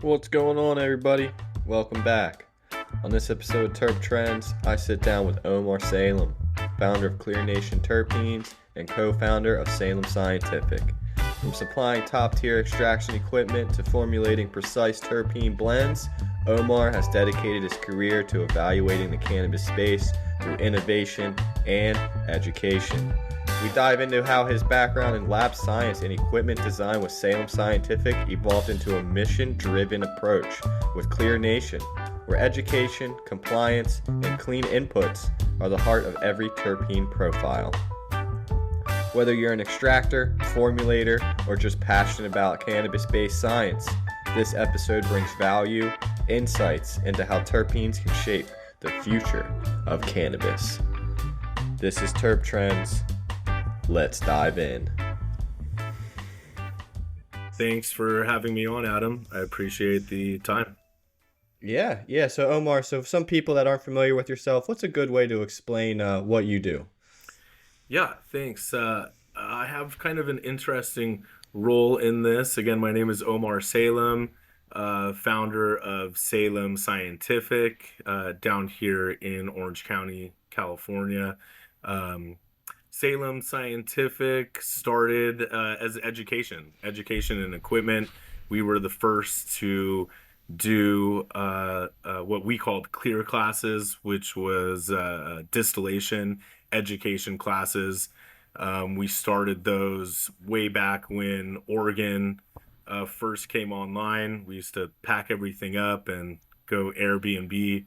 What's going on, everybody? Welcome back. On this episode of Terp Trends, I sit down with Omar Salem, founder of Clear Nation Terpenes and co-founder of Salem Scientific. From supplying top-tier extraction equipment to formulating precise terpene blends, Omar has dedicated his career to evaluating the cannabis space through innovation and education. We dive into how his background in lab science and equipment design with Salem Scientific evolved into a mission-driven approach with Clear Nation, where education, compliance, and clean inputs are the heart of every terpene profile. Whether you're an extractor, formulator, or just passionate about cannabis-based science, this episode brings value, insights into how terpenes can shape the future of cannabis. This is Terp Trends. Let's dive in. Thanks for having me on, Adam. I appreciate the time. Yeah. So Omar, some people that aren't familiar with yourself, what's a good way to explain what you do? Yeah, thanks. I have kind of an interesting role in this. Again, my name is Omar Salem, founder of Salem Scientific down here in Orange County, California. Salem Scientific started as education and equipment. We were the first to do what we called clear classes, which was distillation education classes. We started those way back when Oregon first came online. We used to pack everything up and go Airbnb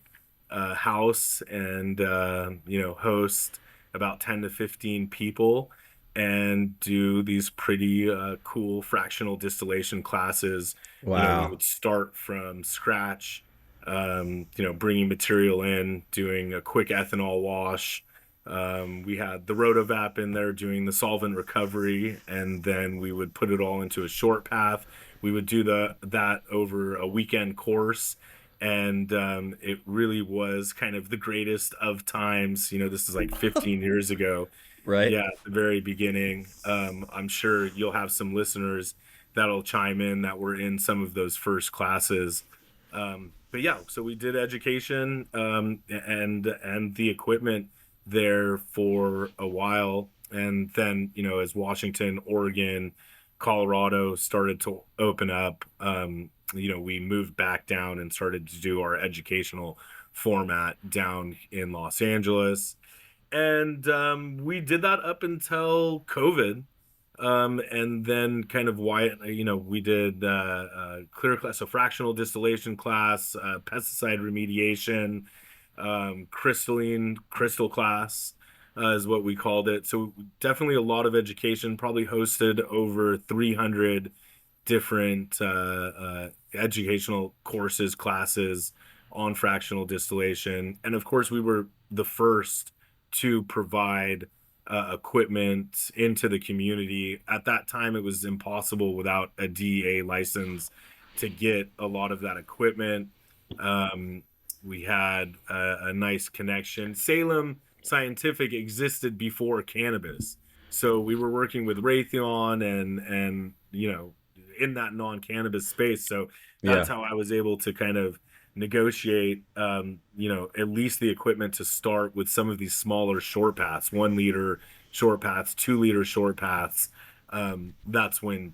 house and host about 10 to 15 people and do these pretty cool fractional distillation classes. We would start from scratch, bringing material in, doing a quick ethanol wash. We had the rotovap in there doing the solvent recovery, and then we would put it all into a short path. We would do that over a weekend course. And it really was kind of the greatest of times. This is like 15 years ago. Right. Yeah, at the very beginning. I'm sure you'll have some listeners that'll chime in that were in some of those first classes. But yeah, so we did education and the equipment there for a while. And then, as Washington, Oregon, Colorado started to open up, we moved back down and started to do our educational format down in Los Angeles. And we did that up until COVID. And then kind of why, we did clear class, so fractional distillation class, pesticide remediation, crystal class is what we called it. So definitely a lot of education, probably hosted over 300 different educational courses, classes on fractional distillation. And of course, we were the first to provide equipment into the community. At that time, it was impossible without a DEA license to get a lot of that equipment. We had a nice connection. Salem Scientific existed before cannabis. So we were working with Raytheon and in that non-cannabis space. So that's how I was able to kind of negotiate, at least the equipment to start with some of these smaller short paths, 1 liter short paths, 2 liter short paths. That's when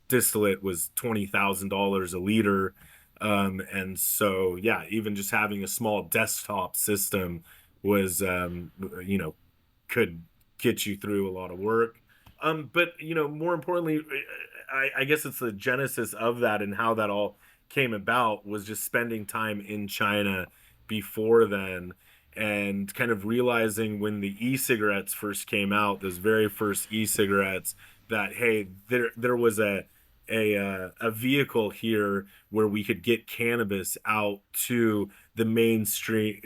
distillate was $20,000 a liter. And so, yeah, even just having a small desktop system was, could get you through a lot of work. But, more importantly, I guess it's the genesis of that and how that all came about was just spending time in China before then and kind of realizing when the e-cigarettes first came out, those very first e-cigarettes, that, hey, there was a vehicle here where we could get cannabis out to the mainstream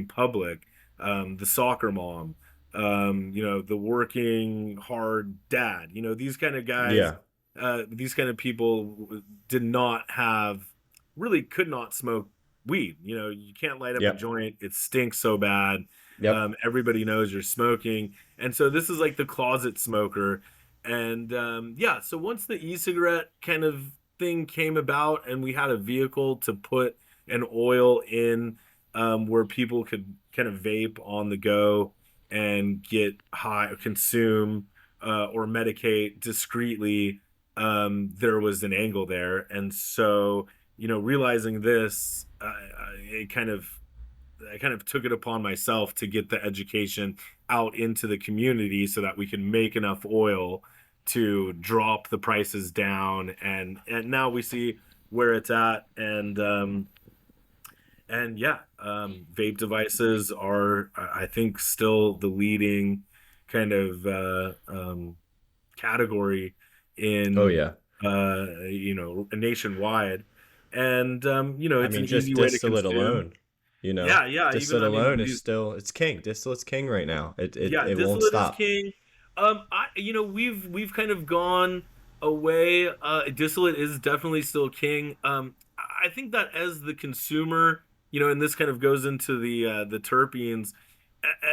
public, the soccer mom, the working hard dad, these kind of guys, these kind of people could not smoke weed. You can't light up a joint. It stinks so bad. Everybody knows you're smoking. And so this is like the closet smoker. And so once the e-cigarette kind of thing came about and we had a vehicle to put an oil in, where people could kind of vape on the go and get high, consume, or medicate discreetly, there was an angle there. And so, realizing this, I kind of took it upon myself to get the education out into the community so that we can make enough oil to drop the prices down. And now we see where it's at. And yeah, vape devices are, I think, still the leading kind of category Oh in, yeah. nationwide. And I it's mean, an just easy way to distillate consume. alone, you know, Yeah, yeah. Even distillate I mean alone is these. still it's king. Distillate's king right now. Yeah, It won't distillate is stop. king. We've kind of gone away. Distillate is definitely still king. I think that as the consumer, and this kind of goes into the terpenes,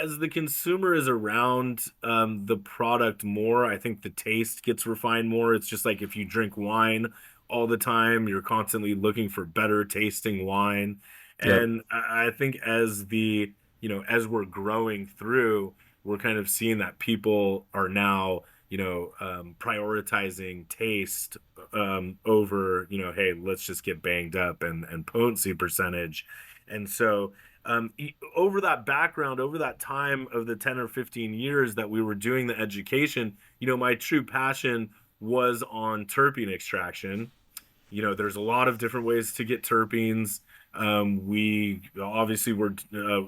as the consumer is around the product more, I think the taste gets refined more. It's just like if you drink wine all the time, you're constantly looking for better tasting wine. Yep. And I think as we're growing through, we're kind of seeing that people are now, prioritizing taste over, hey, let's just get banged up and potency percentage. And so, over that background, over that time of the 10 or 15 years that we were doing the education, my true passion was on terpene extraction. There's a lot of different ways to get terpenes. We obviously were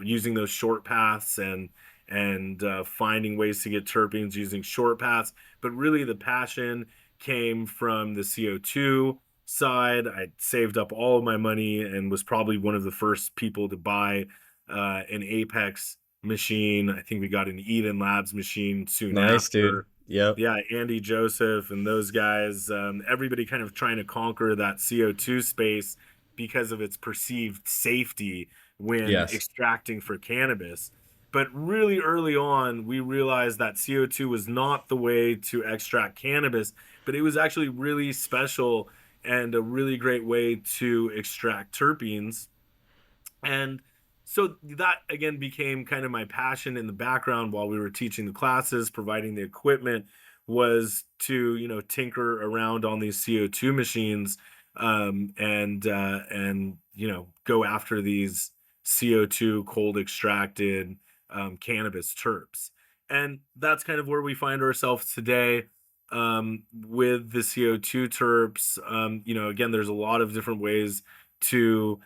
using those short paths and finding ways to get terpenes using short paths. But really, the passion came from the CO2 side. I saved up all of my money and was probably one of the first people to buy an Apex machine. I think we got an Eden Labs machine soon Nice, dude. after. Yep. Yeah, Andy Joseph and those guys, everybody kind of trying to conquer that CO2 space because of its perceived safety when Yes. extracting for cannabis. But really early on, we realized that CO2 was not the way to extract cannabis, but it was actually really special and a really great way to extract terpenes. And so that again became kind of my passion in the background while we were teaching the classes, providing the equipment, was to, tinker around on these CO2 machines, and go after these CO2 cold extracted cannabis terps. And that's kind of where we find ourselves today, with the CO2 terps. Again, there's a lot of different ways to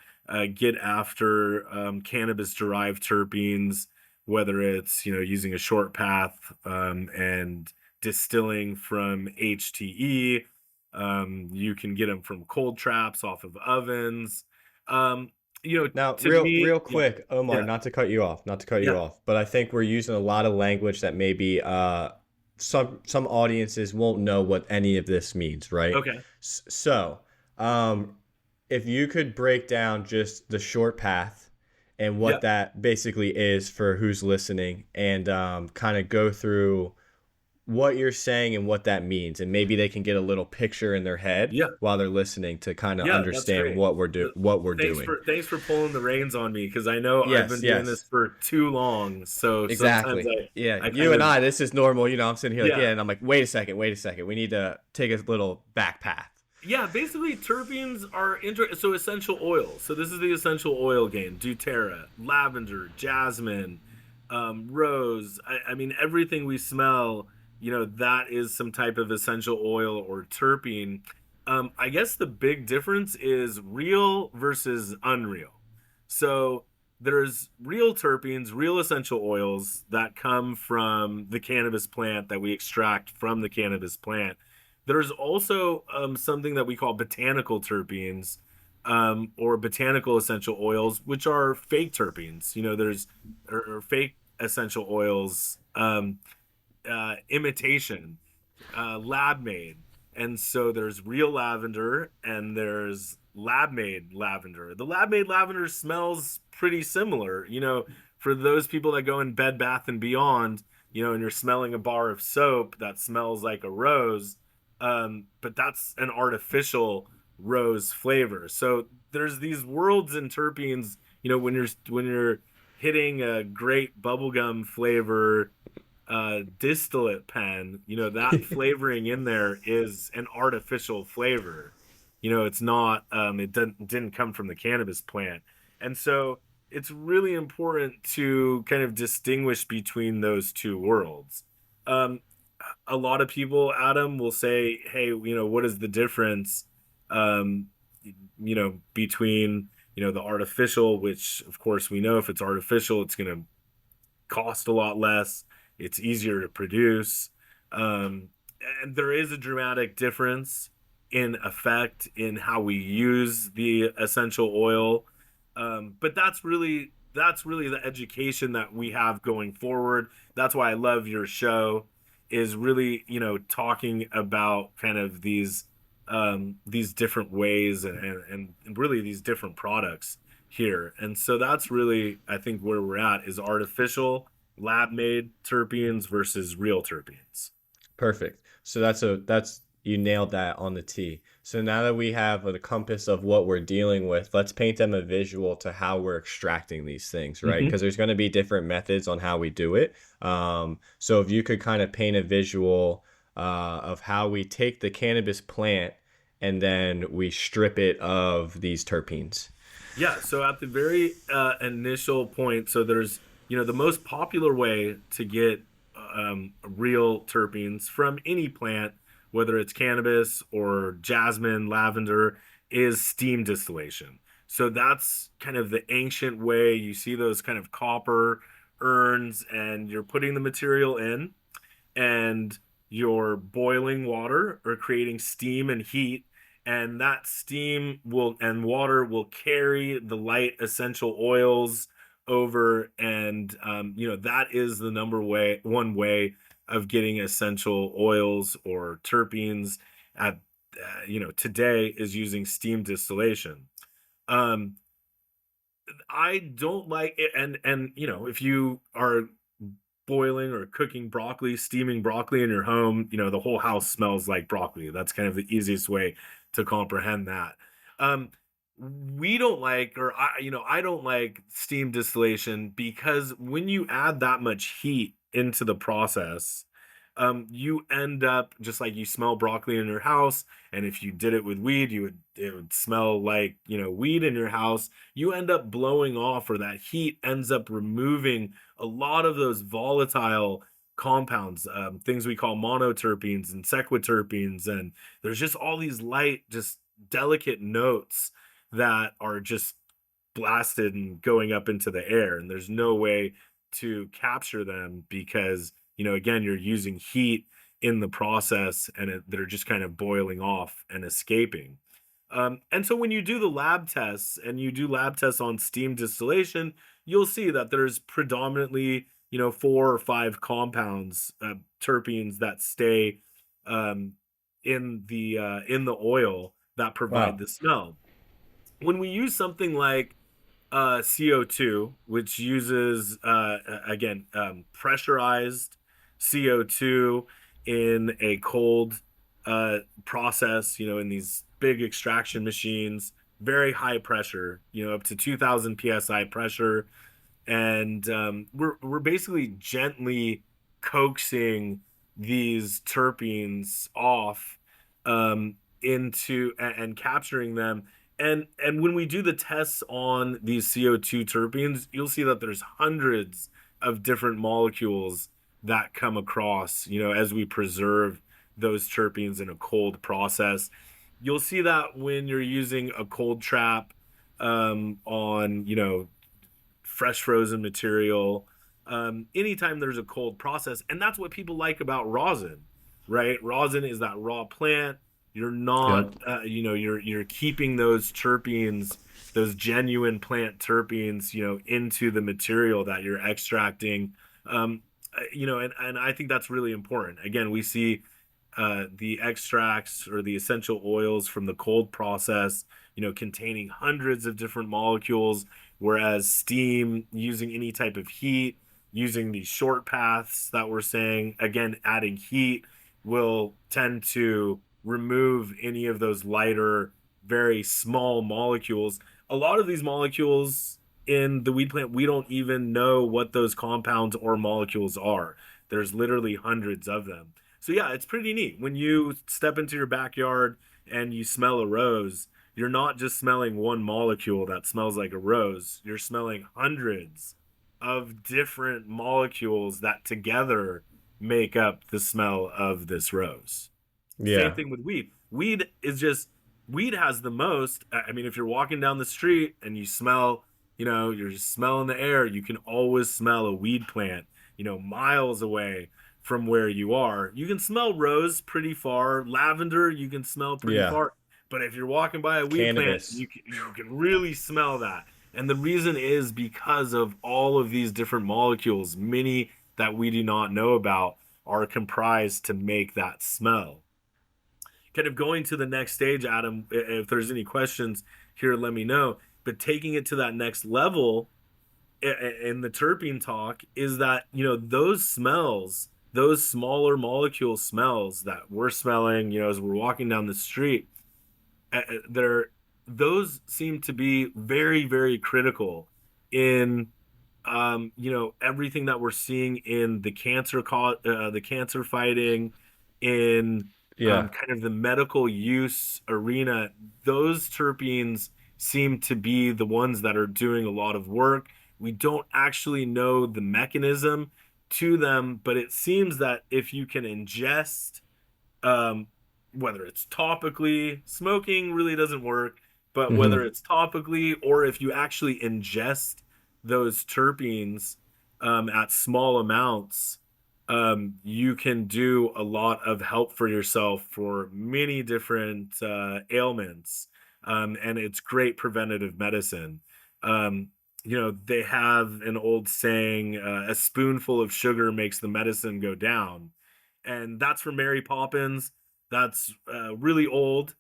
get after cannabis derived terpenes, whether it's using a short path, and distilling from HTE. You can get them from cold traps off of ovens. Um, Now, to me, real yeah, quick, Omar, yeah, not to cut you off, not to cut you yeah. off, but I think we're using a lot of language that maybe some audiences won't know what any of this means, right? Okay, So, um, if you could break down just the short path and yeah, what that basically is for who's listening, and kind of go through what you're saying and what that means, and maybe they can get a little picture in their head yeah. while they're listening to kind of Yeah, that's understand great. what we're Thanks doing. for pulling the reins on me because I know I've Yes, been doing this yes. for too long. So sometimes Exactly. I Yeah, I you kind and of I, this is normal. I'm sitting here like, yeah. yeah, and I'm like, wait a second, wait a second. We need to take a little back path. Yeah, basically terpenes are so essential oils. So this is the essential oil game: doTERRA, lavender, jasmine, rose. I mean, everything we smell, that is some type of essential oil or terpene. I guess the big difference is real versus unreal. So there's real terpenes, real essential oils that come from the cannabis plant that we extract from the cannabis plant. There's also something that we call botanical terpenes, or botanical essential oils, which are fake terpenes. There's or fake essential oils, imitation, lab made. And so there's real lavender and there's lab made lavender. The lab made lavender smells pretty similar. For those people that go in Bed Bath and Beyond, and you're smelling a bar of soap that smells like a rose, but that's an artificial rose flavor. So there's these worlds in terpenes, when you're hitting a great bubblegum flavor distillate pen, that flavoring in there is an artificial flavor. It's not, it didn't come from the cannabis plant. And so it's really important to kind of distinguish between those two worlds. Um, a lot of people, Adam, will say, hey, what is the difference, um, between, the artificial, which of course we know if it's artificial, it's going to cost a lot less. It's easier to produce. Um, and there is a dramatic difference in effect in how we use the essential oil. But that's really the education that we have going forward. That's why I love your show, is really, talking about kind of these different ways and really these different products here. And so that's really, I think, where we're at, is artificial lab made terpenes versus real terpenes. Perfect. So that's you nailed that on the T. So now that we have a compass of what we're dealing with, let's paint them a visual to how we're extracting these things, right? Hmm. Because there's going to be different methods on how we do it. So if you could kind of paint a visual of how we take the cannabis plant and then we strip it of these terpenes. Yeah, so at the very initial point, so there's, the most popular way to get real terpenes from any plant, whether it's cannabis or jasmine, lavender, is steam distillation. So that's kind of the ancient way. You see those kind of copper urns, and you're putting the material in, and you're boiling water or creating steam and heat, and that steam will and water will carry the light essential oils over, and that is the one way of getting essential oils or terpenes at today, is using steam distillation. um I don't like it, and if you are boiling or cooking broccoli, steaming broccoli in your home, the whole house smells like broccoli. That's kind of the easiest way to comprehend that. Um, we don't like, or I don't like steam distillation, because when you add that much heat into the process, you end up just like, you smell broccoli in your house, and if you did it with weed, it would smell like, weed in your house. You end up blowing off, or that heat ends up removing a lot of those volatile compounds, things we call monoterpenes and sequiterpenes, and there's just all these light, just delicate notes that are just blasted and going up into the air, and there's no way to capture them, because again, you're using heat in the process, and they're just kind of boiling off and escaping. And so when you do the lab tests, and you do lab tests on steam distillation, you'll see that there's predominantly, four or five compounds, terpenes, that stay um, in the oil, that provide Wow. the smell. When we use something like CO2, which uses, again, pressurized CO2 in a cold process, in these big extraction machines, very high pressure, up to 2000 psi pressure, and we're basically gently coaxing these terpenes off, into and capturing them. And when we do the tests on these CO2 terpenes, you'll see that there's hundreds of different molecules that come across, as we preserve those terpenes in a cold process. You'll see that when you're using a cold trap, on, fresh frozen material, anytime there's a cold process. And that's what people like about rosin, right? Rosin is that raw plant. You're not, Yep. you're keeping those terpenes, those genuine plant terpenes, into the material that you're extracting. And I think that's really important. Again, we see the extracts or the essential oils from the cold process, containing hundreds of different molecules, whereas steam, using any type of heat, using these short paths that we're saying, again, adding heat, will tend to remove any of those lighter very small molecules. A lot of these molecules in the weed plant, we don't even know what those compounds or molecules are. There's literally hundreds of them. So yeah, it's pretty neat. When you step into your backyard and you smell a rose, you're not just smelling one molecule that smells like a rose. You're smelling hundreds of different molecules that together make up the smell of this rose. Same Yeah. thing with weed. Weed has the most. I mean, if you're walking down the street and you smell, you're just smelling the air, you can always smell a weed plant, miles away from where you are. You can smell rose pretty far, lavender you can smell pretty Yeah. far, but if you're walking by a weed plant, Cannabis. you can really smell that. And the reason is because of all of these different molecules, many that we do not know about are comprised to make that smell. Kind of going to the next stage, Adam, if there's any questions here, let me know. But taking it to that next level in the terpene talk is that, those smells, those smaller molecule smells that we're smelling, as we're walking down the street, they're those seem to be very, very critical in everything that we're seeing in the cancer fighting, in Yeah. kind of the medical use arena. Those terpenes seem to be the ones that are doing a lot of work. We don't actually know the mechanism to them, but it seems that if you can ingest, um, whether it's topically, smoking really doesn't work, but whether Hmm. it's topically or if you actually ingest those terpenes at small amounts, you can do a lot of help for yourself for many different ailments. And it's great preventative medicine. Um, they have an old saying, a spoonful of sugar makes the medicine go down. And that's from Mary Poppins. That's really old.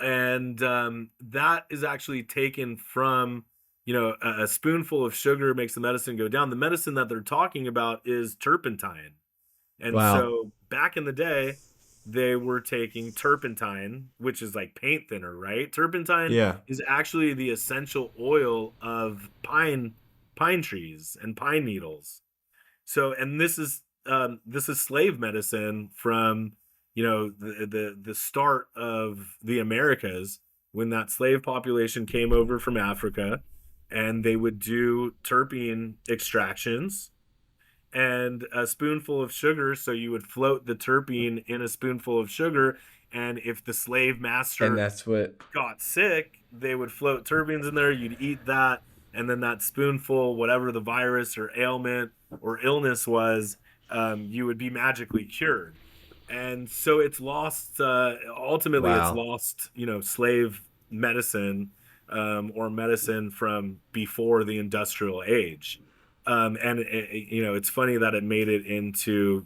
And that is actually taken from, a spoonful of sugar makes the medicine go down. The medicine that they're talking about is turpentine. And Wow. so back in the day, they were taking turpentine, which is like paint thinner, right? Turpentine Yeah. is actually the essential oil of pine trees and pine needles. So, and this is slave medicine from, the start of the Americas, when that slave population came over from Africa, and they would do terpene extractions and a spoonful of sugar. So you would float the terpene in a spoonful of sugar. And if the slave And master that's what. got sick, they would float terpenes in there. You'd eat that. And then that spoonful, whatever the virus or ailment or illness was, you would be magically cured. And so it's lost, ultimately, it's Wow. lost, slave medicine, or medicine from before the industrial age. And it's funny that it made it into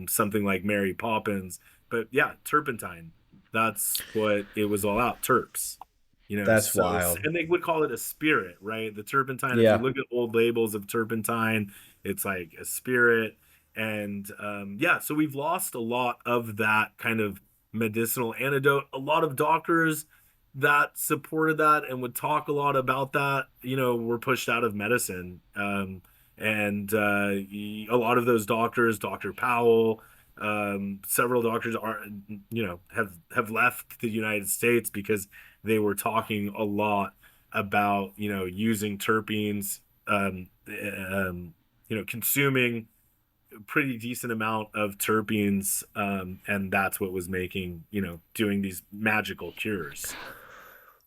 something like Mary Poppins, but yeah, turpentine. That's what it was all out. Terps. That's So wild. and they would call it a spirit, right? The turpentine. If you Yeah. look at old labels of turpentine, it's like a spirit, and yeah. So we've lost a lot of that kind of medicinal antidote. A lot of doctors that supported that and would talk a lot about that, were pushed out of medicine. And a lot of those doctors, Dr. Powell, several doctors are, have left the United States because they were talking a lot about, using terpenes, consuming a pretty decent amount of terpenes, and that's what was making, doing these magical cures.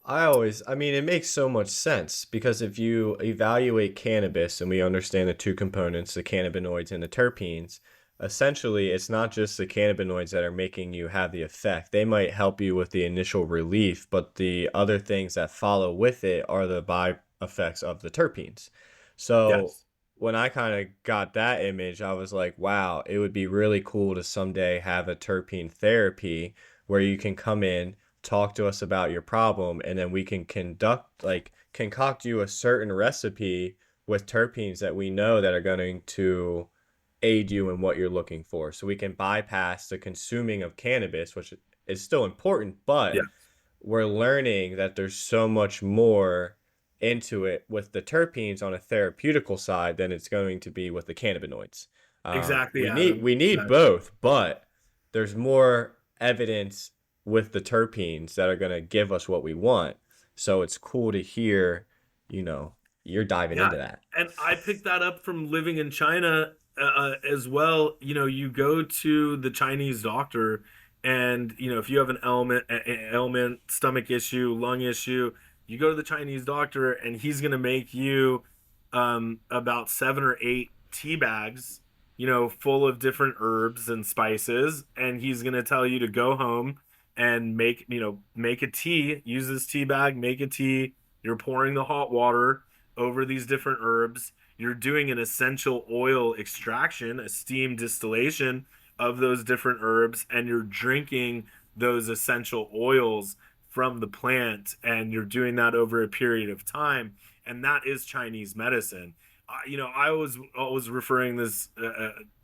I mean, it makes so much sense because if you evaluate cannabis and we understand the two components, the cannabinoids and the terpenes, essentially it's not just the cannabinoids that are making you have the effect. They might help you with the initial relief, but the other things that follow with it are the by effects of the terpenes. So Yes. when I kind of got that image, I was like, wow, it would be really cool to someday have a terpene therapy where you can come in, talk to us about your problem, and then we can concoct you a certain recipe with terpenes that we know that are going to aid you in what you're looking for. So we can bypass the consuming of cannabis, which is still important, Yeah. but we're learning that there's so much more into it with the terpenes on a therapeutical side than it's going to be with the cannabinoids. Exactly, We need Exactly. both, but there's more evidence with the terpenes that are going to give us what we want. So it's cool to hear, you know, you're diving Yeah, into that. and I picked that up from living in China as well. You know, you go to the Chinese doctor, and you know if you have an ailment, stomach issue, lung issue, you go to the Chinese doctor, and he's gonna make you about 7 or 8 tea bags, you know, full of different herbs and spices, and he's gonna tell you to go home and make a tea. Use this tea bag, make a tea. You're pouring the hot water over these different herbs. You're doing an essential oil extraction, a steam distillation of those different herbs, and you're drinking those essential oils from the plant, and you're doing that over a period of time. And that is Chinese medicine. I was always referring this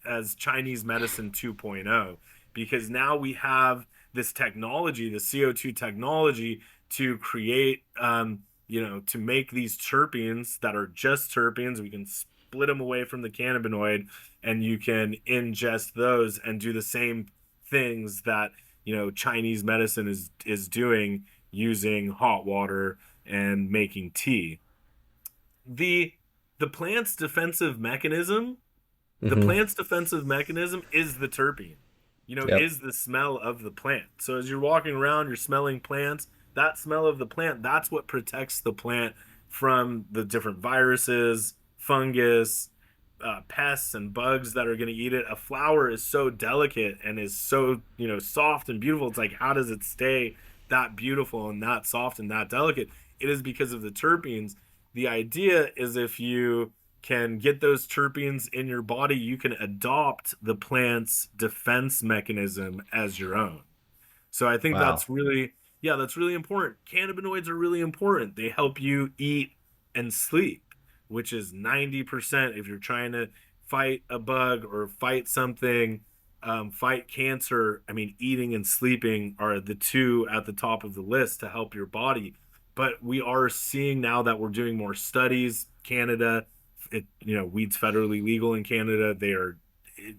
as Chinese medicine 2.0 because now we have this technology, the CO2 technology, to create to make these terpenes that are just terpenes. We can split them away from the cannabinoid, and you can ingest those and do the same things that Chinese medicine is doing using hot water and making tea. The the plant's defensive mechanism the Mm-hmm. plant's defensive mechanism is the terpene, Yep. is the smell of the plant. So as you're walking around, you're smelling plants. That smell of the plant, that's what protects the plant from the different viruses, fungus, pests, and bugs that are going to eat it. A flower is so delicate and is so, soft and beautiful. It's like, how does it stay that beautiful and that soft and that delicate? It is because of the terpenes. The idea is if you can get those terpenes in your body, you can adopt the plant's defense mechanism as your own. So I think Wow. that's really important. Cannabinoids are really important. They help you eat and sleep, which is 90% if you're trying to fight a bug or fight something, fight cancer. I mean, eating and sleeping are the two at the top of the list to help your body. But we are seeing now that we're doing more studies. Canada, weed's federally legal in Canada. They are,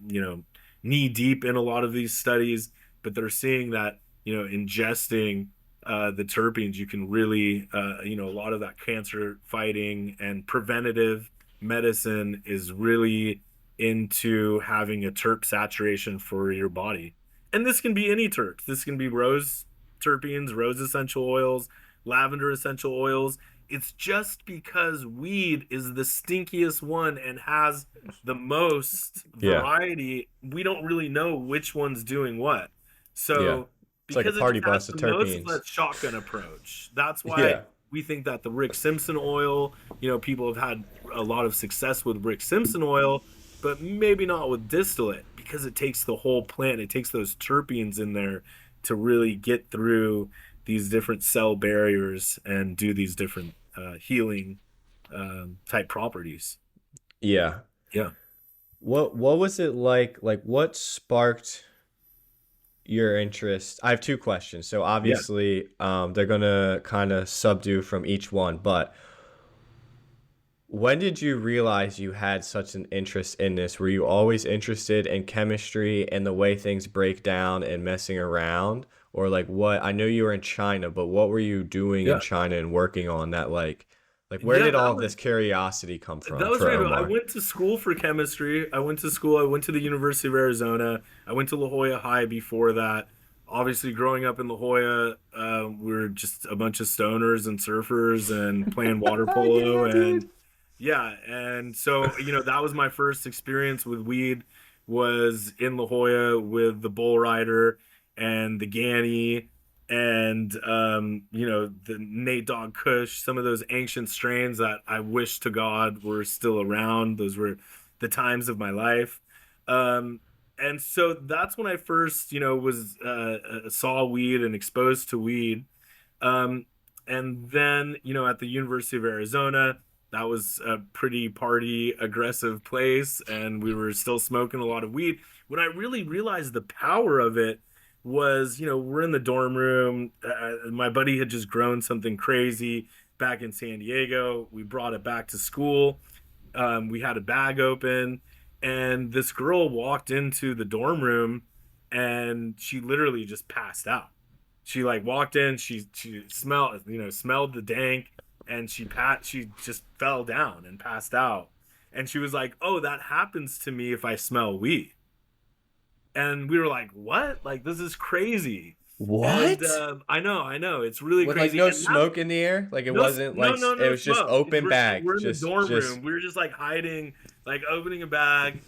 you know, knee deep in a lot of these studies, but they're seeing that ingesting the terpenes, you can really, a lot of that cancer fighting and preventative medicine is really into having a terp saturation for your body. And this can be any terps. This can be rose terpenes, rose essential oils, lavender essential oils. It's just because weed is the stinkiest one and has the most Yeah. variety, we don't really know which one's doing what. Yeah. So It's like a because it party just has bus of the most of terpenes. that shotgun approach. That's why Yeah. we think that the Rick Simpson oil, people have had a lot of success with Rick Simpson oil, but maybe not with distillate because it takes the whole plant. It takes those terpenes in there to really get through these different cell barriers and do these different healing type properties. Yeah. Yeah. What was it like? Like what sparked your interest? I have two questions. So Yeah. obviously, they're gonna kind of subdue from each one, but when did you realize you had such an interest in this? Were you always interested in chemistry and the way things break down and messing around? Or like what? I know you were in China, but what were you doing in Yeah. China and working on that like where Yeah. did all of this curiosity come That from was for random. I Omar? went to school for chemistry. I went to school. I went to the University of Arizona. I went to La Jolla High before that. Obviously, growing up in La Jolla, we were just a bunch of stoners and surfers and playing water polo. Yeah, And dude. yeah, and so that was my first experience with weed. Was in La Jolla with the bull rider and the Ganny and the Nate Dogg Kush, some of those ancient strains that I wish to God were still around. Those were the times of my life. Um, and so that's when I first was saw weed and exposed to weed. Um, and then, at the University of Arizona, that was a pretty party aggressive place, and we were still smoking a lot of weed. When I really realized the power of it was, we're in the dorm room. My buddy had just grown something crazy back in San Diego. We brought it back to school. We had a bag open, and this girl walked into the dorm room, and she literally just passed out. She like walked in, she smelled the dank, and she just fell down and passed out. And she was like, "Oh, that happens to me if I smell weed." And we were like, "What? Like, this is crazy." And What? I know, it's really With like crazy. no And that's smoke in the air? Like it no, wasn't no, like no, it no was just smoke. open bag. We're in the dorm Just room. We were just like hiding, like opening a bag,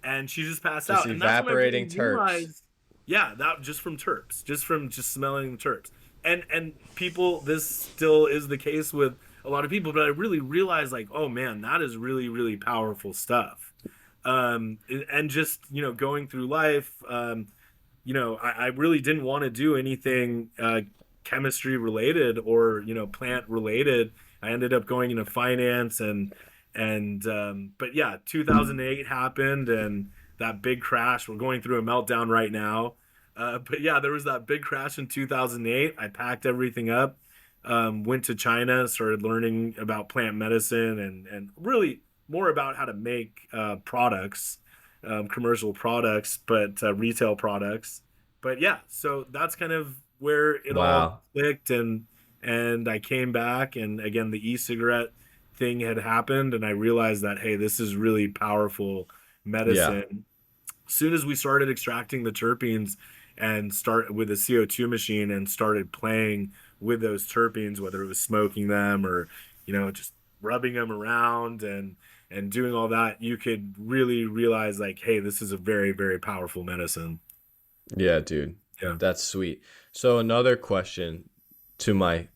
and she just passed just out. And that's when I really evaporating terps. realized, yeah, that just from terps, just from just smelling the terps. And people, this still is the case with a lot of people, but I really realized, like, oh man, that is really, really powerful stuff. And just going through life, I really didn't want to do anything chemistry related or plant related. I ended up going into finance and but yeah, 2008 happened and that big crash. We're going through a meltdown right now. But yeah, there was that big crash in 2008. I packed everything up, went to China, started learning about plant medicine and really more about how to make products, commercial products, but retail products. But yeah, so that's kind of where it all Wow. clicked, and I came back, and again, the e-cigarette thing had happened, and I realized that hey, this is really powerful Yeah. medicine. As soon as we started extracting the terpenes and start with a CO2 machine and started playing with those terpenes, whether it was smoking them or just rubbing them around and doing all that, you could really realize like, hey, this is a very, very powerful medicine. Yeah, dude. Yeah. That's sweet. So another question to my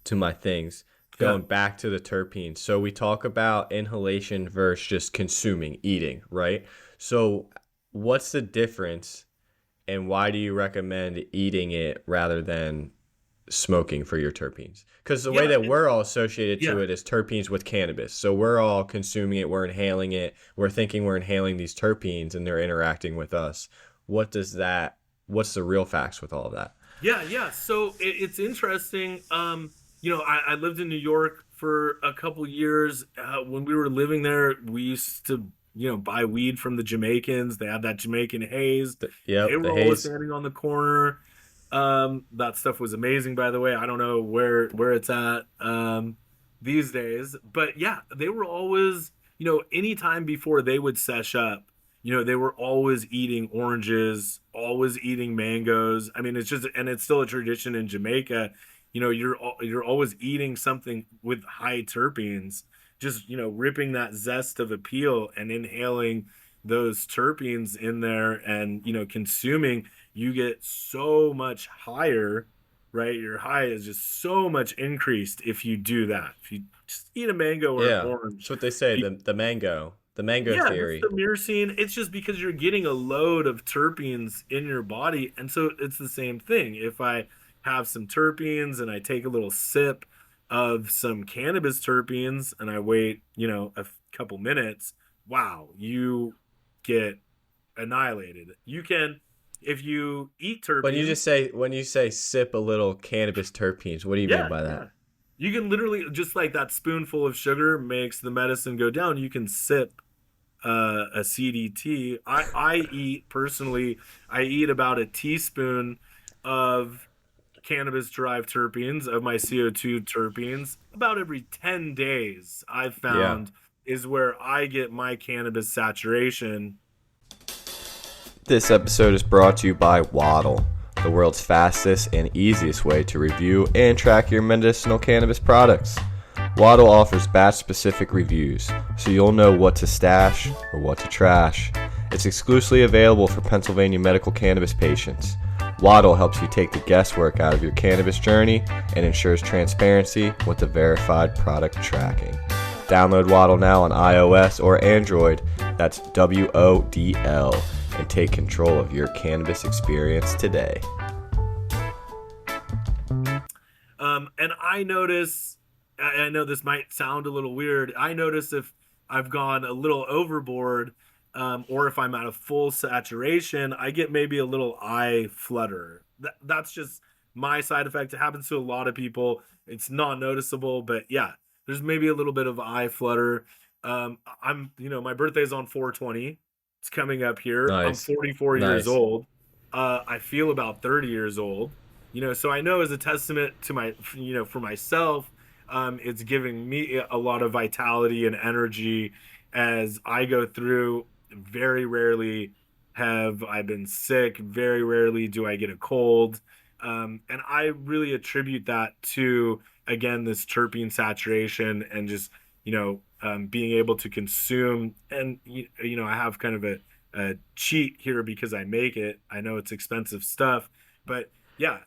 things, Yeah. going back to the terpenes. So we talk about inhalation versus just consuming, eating, right? So what's the difference and why do you recommend eating it rather than smoking for your terpenes? Because the way Yeah. that we're all associated to Yeah. it is terpenes with cannabis. So we're all consuming it, we're inhaling it, we're thinking we're inhaling these terpenes and they're interacting with us. What does that, what's the real facts with all of that? Yeah, yeah. So it's interesting. I lived in New York for a couple years. When we were living there, we used to, buy weed from the Jamaicans. They had that Jamaican haze. They Yep, the were always haze. standing on the corner. That stuff was amazing, by the way. I don't know where it's at these days, but yeah, they were always, anytime before they would sesh up, they were always eating oranges, always eating mangoes. I mean, it's just, and it's still a tradition in Jamaica. You're always eating something with high terpenes, just ripping that zest of a peel and inhaling those terpenes in there, and consuming. You get so much higher, right? Your high is just so much increased if you do that. If you just eat a mango or an Yeah. That's orange, what they say, you, the mango yeah, just the theory. myrcene. It's just because you're getting a load of terpenes in your body. And so it's the same thing. If I have some terpenes and I take a little sip of some cannabis terpenes and I wait, a couple minutes, wow, you get annihilated. You can, if you eat terpenes, When you say sip a little cannabis terpenes, what do you mean yeah, by that? yeah. You can literally, just like that spoonful of sugar makes the medicine go down, you can sip a CDT. I eat personally, I eat about a teaspoon of cannabis derived terpenes, of my CO2 terpenes, about every 10 days. I've Yeah. found is where I get my cannabis saturation. This episode is brought to you by Waddle, the world's fastest and easiest way to review and track your medicinal cannabis products. Waddle offers batch-specific reviews, so you'll know what to stash or what to trash. It's exclusively available for Pennsylvania medical cannabis patients. Waddle helps you take the guesswork out of your cannabis journey and ensures transparency with the verified product tracking. Download Waddle now on iOS or Android, that's WODL, and take control of your cannabis experience today. And I notice, I know this might sound a little weird. I notice if I've gone a little overboard, or if I'm at a full saturation, I get maybe a little eye flutter. That's just my side effect. It happens to a lot of people. It's not noticeable, but yeah, there's maybe a little bit of eye flutter. My birthday's on 420. It's coming up here. I'm Nice. 44 years Nice. old. I feel about 30 years old. So I know as a testament to for myself, it's giving me a lot of vitality and energy as I go through. Very rarely have I been sick. Very rarely do I get a cold. And I really attribute that to, again, this terpene saturation and just, being able to consume. And, I have kind of a cheat here because I make it. I know it's expensive stuff, but yeah,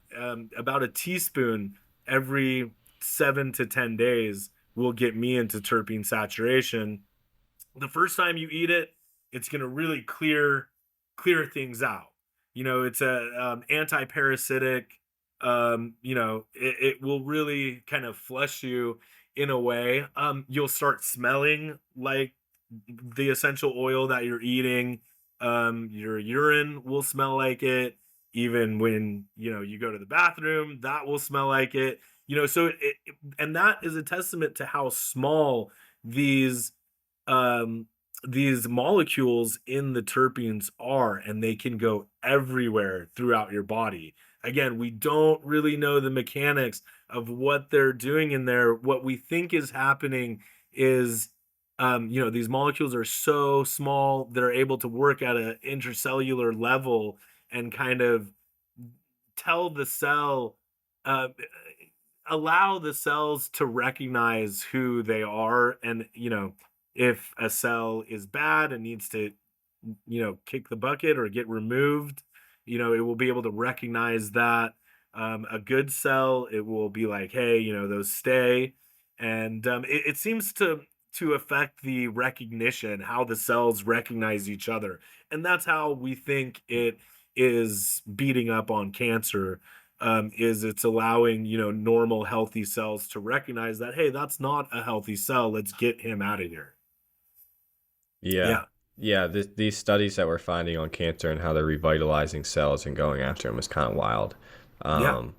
about a teaspoon every 7 to 10 days will get me into terpene saturation. The first time you eat it, it's going to really clear things out. It's a anti-parasitic. It will really kind of flush you in a way. You'll start smelling like the essential oil that you're eating. Your urine will smell like it. Even when you go to the bathroom, that will smell like it. And that is a testament to how small these um, these molecules in the terpenes are, and they can go everywhere throughout your body. Again, we don't really know the mechanics of what they're doing in there. What we think is happening is, these molecules are so small, they're able to work at an intracellular level and kind of tell the cell, uh, allow the cells to recognize who they are. And, if a cell is bad and needs to, kick the bucket or get removed, it will be able to recognize that. A good cell, it will be like, hey, those stay. And it seems to affect the recognition, how the cells recognize each other. And that's how we think it is beating up on cancer. Is it's allowing normal healthy cells to recognize that, hey, that's not a healthy cell, let's get him out of here. Yeah. Yeah. Yeah, these studies that we're finding on cancer and how they're revitalizing cells and going after them is kind of wild. Yeah. Um,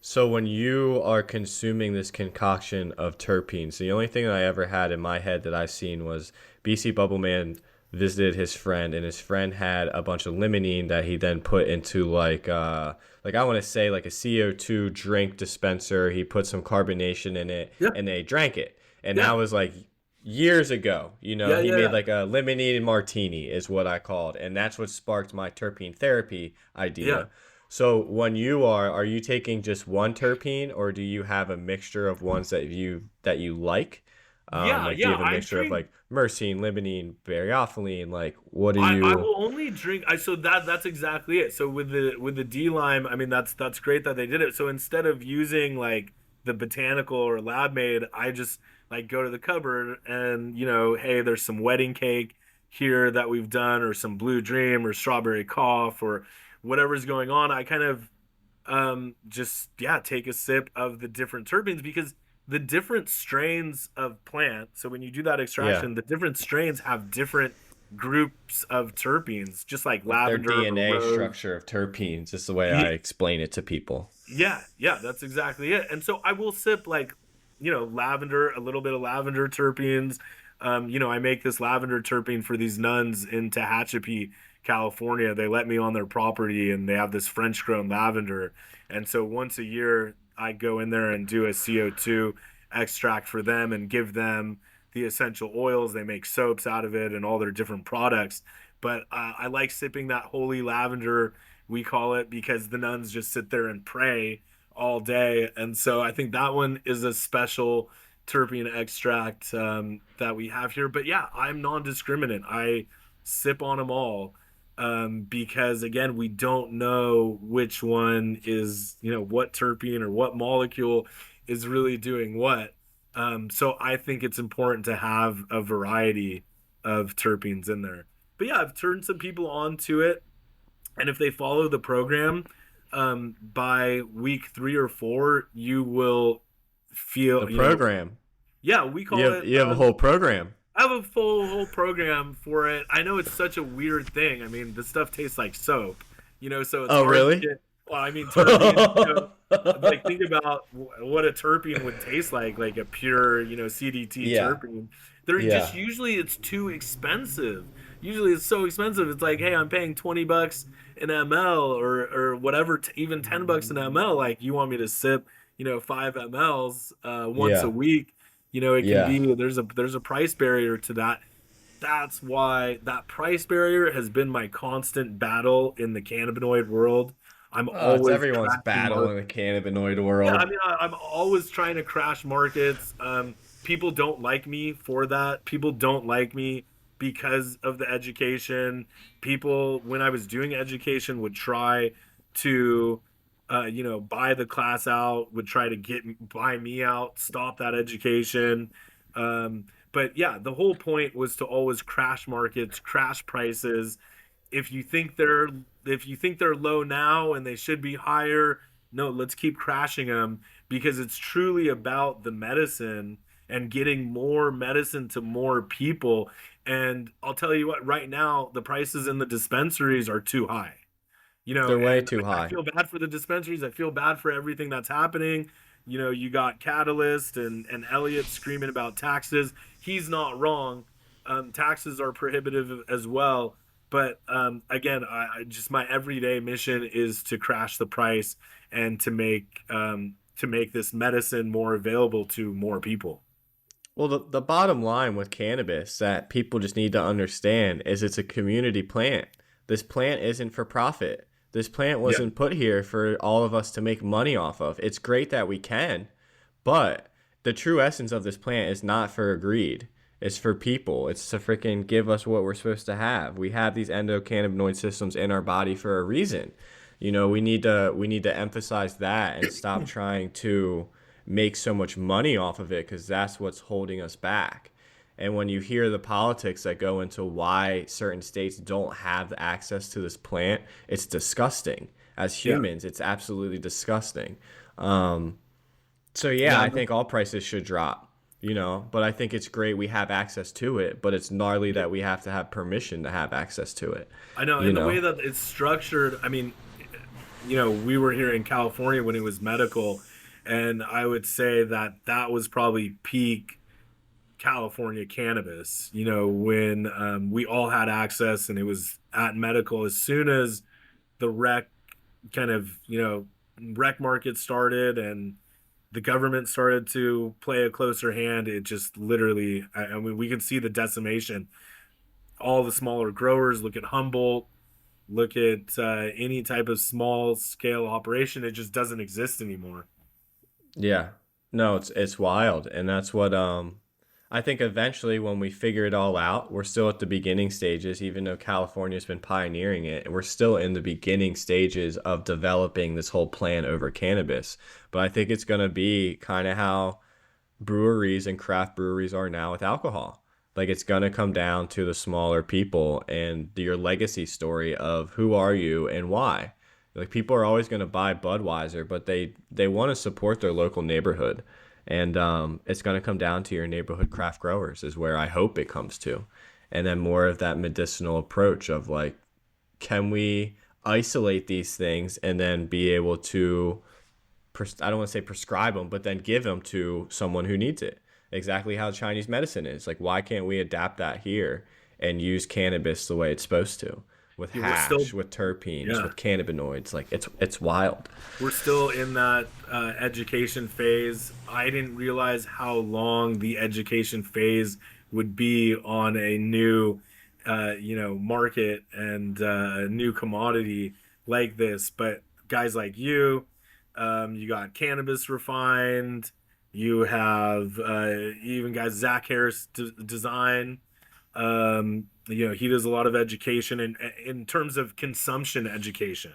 So when you are consuming this concoction of terpenes, the only thing that I ever had in my head that I've seen was BC Bubbleman visited his friend, and his friend had a bunch of limonene that he then put into like I want to say like a CO2 drink dispenser. He put some carbonation in it, Yeah. and they drank it. And that Yeah. was like years ago. Yeah. He Yeah. made Yeah. like a lemonade martini is what I called, and that's what sparked my terpene therapy Yeah. idea. So when are you taking just one terpene, or do you have a mixture of ones that you like? Yeah. Like do you Yeah. have a I mixture of drink. like myrcene, limonene, baryophylline? Like what do I you? will only drink. So that's exactly it. So with the D lime, I mean that's great that they did it. So instead of using like the botanical or lab made, I just like go to the cupboard and hey, there's some wedding cake here that we've done, or some Blue Dream or strawberry cough or whatever's going on. I kind of just yeah, take a sip of the different terpenes, because the different strains of plant, so when you do that Yeah, extraction, the different strains have different groups of terpenes, just like like their lavender or DNA rose. structure of terpenes is the way I explain it to people. Yeah, yeah, that's exactly it. And so I will sip like, lavender, a little bit of lavender terpenes. I make this lavender terpene for these nuns in Tehachapi, California. They let me on their property and they have this French grown lavender. And so once a year, I go in there and do a CO2 extract for them and give them the essential oils. They make soaps out of it and all their different products. But I like sipping that holy lavender, we call it, because the nuns just sit there and pray all day. And so I think that one is a special terpene extract that we have here. But yeah, I'm non-discriminant. I sip on them all, because again, we don't know which one is, what terpene or what molecule is really doing what. So I think it's important to have a variety of terpenes in there. But yeah, I've turned some people onto it, and if they follow the program, by week 3 or 4, you will The feel, program. yeah, we You call have it, you have a whole program. I have a full whole program for it. I know it's such a weird thing. I mean, the stuff tastes like soap, so it's Oh, hard to really? get. Well, I mean, terpenes, like think about what a terpene would taste like a pure, CDT Yeah, terpene. They're just yeah, usually it's too expensive. Usually it's so expensive. It's like, hey, I'm paying $20 an ml or whatever, even $10 an ml. Like you want me to sip, 5 mls once a yeah, week. It can yeah. be there's a price barrier to that. That's why that price barrier has been my constant battle in the cannabinoid world. I'm Oh, it's always everyone's crashing battle in markets. the cannabinoid Yeah, I world. mean, I'm always trying to crash markets. People don't like me for that. People don't like me because of the education. People, when I was doing education, would try to, buy the class out, would try to buy me out, stop that education. But yeah, the whole point was to always crash markets, crash prices. if you think they're if you think they're low now and they should be higher, no, let's keep crashing them, because it's truly about the medicine and getting more medicine to more people. And I'll tell you what, right now the prices in the dispensaries are too high. They're way And too I high. feel bad for the dispensaries. I feel bad for everything that's happening. You got Catalyst and Elliot screaming about taxes. He's not wrong. Taxes are prohibitive as well. But again, I just my everyday mission is to crash the price and to make this medicine more available to more people. Well, the bottom line with cannabis that people just need to understand is it's a community plant. This plant isn't for profit. This plant Yeah, wasn't put here for all of us to make money off of. It's great that we can, but the true essence of this plant is not for greed. It's for people. It's to freaking give us what we're supposed to have. We have these endocannabinoid systems in our body for a reason. We need to emphasize that and stop trying to make so much money off of it because that's what's holding us back. And when you hear the politics that go into why certain states don't have access to this plant, it's disgusting. As yeah, humans, it's absolutely disgusting. So yeah, yeah. I think all prices should drop, but I think it's great we have access to it, but it's gnarly that we have to have permission to have access to it, I know, you and the way know? that it's structured, I mean, we were here in California when it was medical, and I would say that that was probably peak California cannabis, when we all had access and it was at medical. As soon as the kind of, rec market started and the government started to play a closer hand, it just literally, I mean, we can see the decimation. All the smaller growers, look at Humboldt, look at any type of small scale operation, it just doesn't exist anymore. Yeah. No, it's wild, and that's what I think eventually when we figure it all out, we're still at the beginning stages even though California's been pioneering it, and we're still in the beginning stages of developing this whole plan over cannabis. But I think it's going to be kind of how breweries and craft breweries are now with alcohol. Like it's gonna come down to the smaller people and your legacy story of who are you and why. Like people are always gonna buy Budweiser, but they want to support their local neighborhood, and it's gonna come down to your neighborhood craft growers is where I hope it comes to, and then more of that medicinal approach of like, can we isolate these things and then be able to I don't want to say prescribe them, but then give them to someone who needs it. Exactly how Chinese medicine is. Like, why can't we adapt that here and use cannabis the way it's supposed to, with Yeah, we're still hash, with terpenes, yeah with cannabinoids? Like, it's wild. we're still in that education phase. I didn't realize how long the education phase would be on a new, market and new commodity like this. But guys like you got cannabis refined. You have even guys Zach Harris design. He does a lot of education in terms of consumption education.